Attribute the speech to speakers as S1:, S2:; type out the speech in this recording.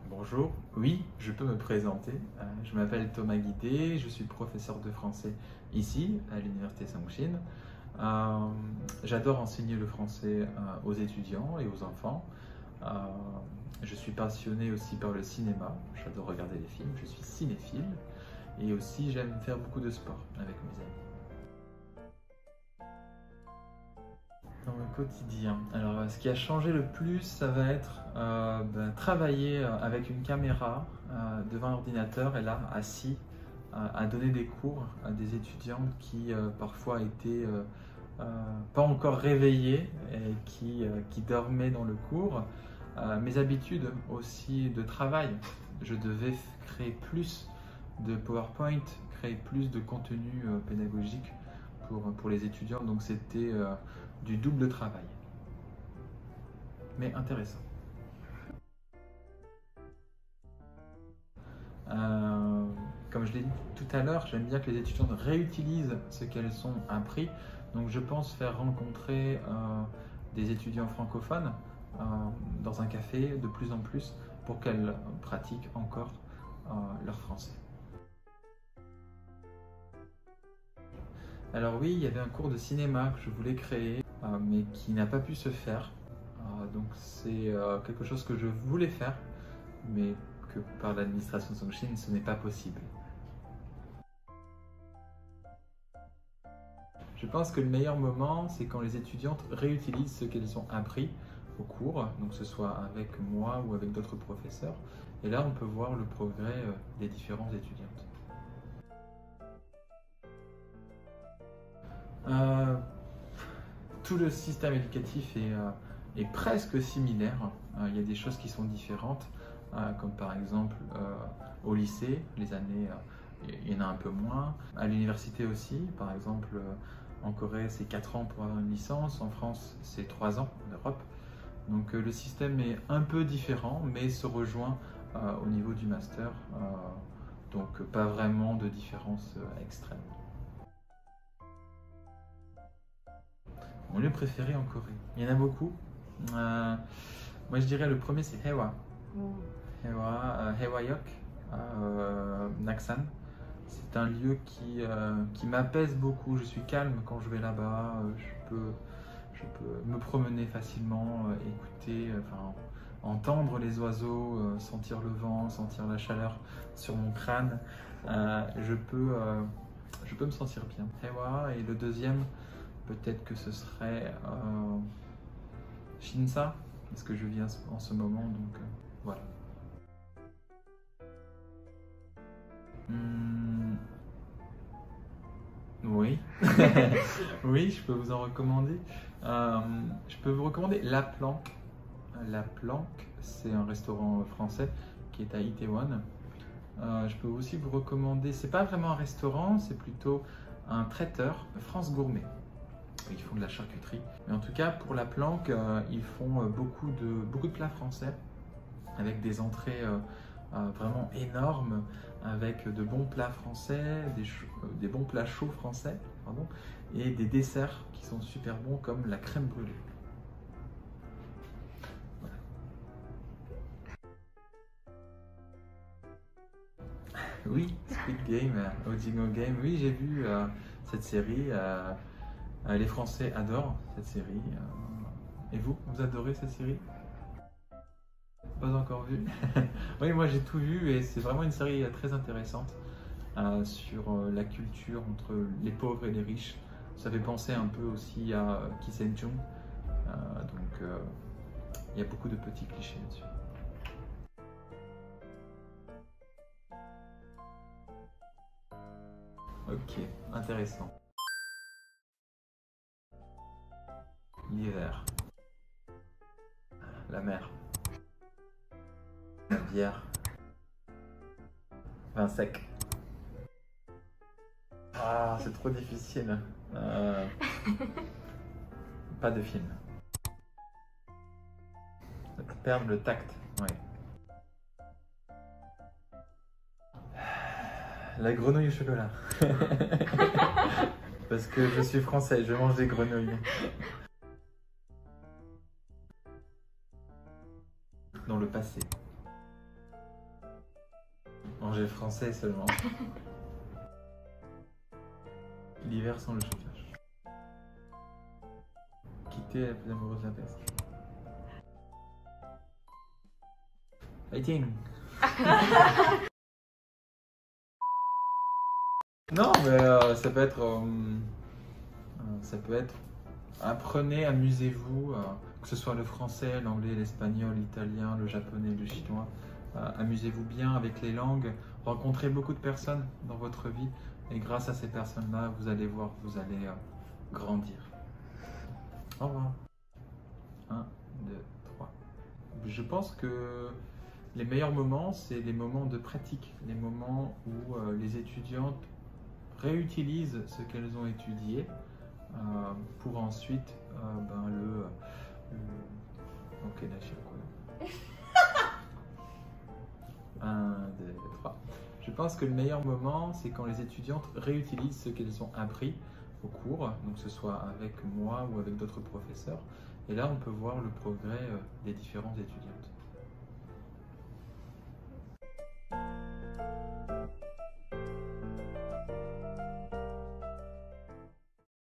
S1: Bonjour, oui, je peux me présenter. Je m'appelle Thomas Guidé, je suis professeur de français ici à l'Université Songsin. J'adore enseigner le français aux étudiants et aux enfants. Euh, je suis passionné aussi par le cinéma, j'adore regarder les films, je suis cinéphile et aussi j'aime faire beaucoup de sport avec mes amis. Dans le quotidien. Alors, ce qui a changé le plus, ça va être travailler avec une caméra devant un ordinateur et là, assis, à donner des cours à des étudiantes qui parfois étaient pas encore réveillées et qui dormaient dans le cours. Mes habitudes aussi de travail, je devais créer plus de PowerPoint, créer plus de contenu pédagogique pour les étudiants, donc c'était du double travail, mais intéressant. Comme je l'ai dit tout à l'heure, j'aime bien que les étudiantes réutilisent ce qu'elles ont appris, donc je pense faire rencontrer des étudiants francophones dans un café de plus en plus pour qu'elles pratiquent encore leur français. Alors oui, il y avait un cours de cinéma que je voulais créer, mais qui n'a pas pu se faire. Donc c'est quelque chose que je voulais faire, mais que par l'administration Songsin, ce n'est pas possible. Je pense que le meilleur moment, c'est quand les étudiantes réutilisent ce qu'elles ont appris au cours, donc que ce soit avec moi ou avec d'autres professeurs. Et là, on peut voir le progrès des différentes étudiantes. Tout le système éducatif est presque similaire. Il y a des choses qui sont différentes, comme par exemple au lycée, les années, il y en a un peu moins. À l'université aussi, par exemple, en Corée, c'est 4 ans pour avoir une licence. En France, c'est 3 ans en Europe. Donc le système est un peu différent, mais se rejoint au niveau du master. Donc pas vraiment de différence extrême. Mon lieu préféré en Corée, il y en a beaucoup. Moi je dirais le premier c'est Haewa. Haewayok, Naksan. C'est un lieu qui m'apaise beaucoup. Je suis calme quand je vais là-bas. Je peux me promener facilement, écouter, entendre les oiseaux, sentir le vent, sentir la chaleur sur mon crâne. Je peux me sentir bien. Haewa, et le deuxième, peut-être que ce serait Shinsa, parce que je vis en ce moment, donc voilà. Oui, oui, je peux vous en recommander. Je peux vous recommander La Planque. La Planque, c'est un restaurant français qui est à Itaewon. Je peux aussi vous recommander, c'est pas vraiment un restaurant, c'est plutôt un traiteur, France Gourmet. Ils font de la charcuterie. Mais en tout cas, pour La Planque, ils font beaucoup de plats français avec des entrées vraiment énormes, avec de bons plats français, des bons plats chauds français, pardon, et des desserts qui sont super bons comme la crème brûlée. Voilà. Oui, Squid Game, Ojingo Game, oui, j'ai vu cette série. Les Français adorent cette série. Et vous adorez cette série? Pas encore vu. Oui, moi j'ai tout vu et c'est vraiment une série très intéressante sur la culture entre les pauvres et les riches. Ça fait penser un peu aussi à Kisenjung. Donc il y a beaucoup de petits clichés là-dessus. Ok, intéressant. L'hiver. La mer. La bière. Vin sec. Ah, c'est trop difficile. Pas de film. Perdre le tact, oui. La grenouille au chocolat. Parce que je suis français, je mange des grenouilles. Dans le passé. Manger français seulement. L'hiver sans le chauffage. Quitter la plus amoureuse de la peste. Fighting. Non, mais ça peut être, apprenez, amusez-vous, que ce soit le français, l'anglais, l'espagnol, l'italien, le japonais, le chinois. Amusez-vous bien avec les langues, rencontrez beaucoup de personnes dans votre vie et grâce à ces personnes-là, vous allez voir, vous allez grandir. Au revoir. 1, 2, 3. Je pense que les meilleurs moments, c'est les moments de pratique, les moments où les étudiantes réutilisent ce qu'elles ont étudié pour ensuite Ok, là, je sais quoi. 1, 2, 3. Je pense que le meilleur moment, c'est quand les étudiantes réutilisent ce qu'elles ont appris au cours, donc que ce soit avec moi ou avec d'autres professeurs. Et là, on peut voir le progrès des différentes étudiantes.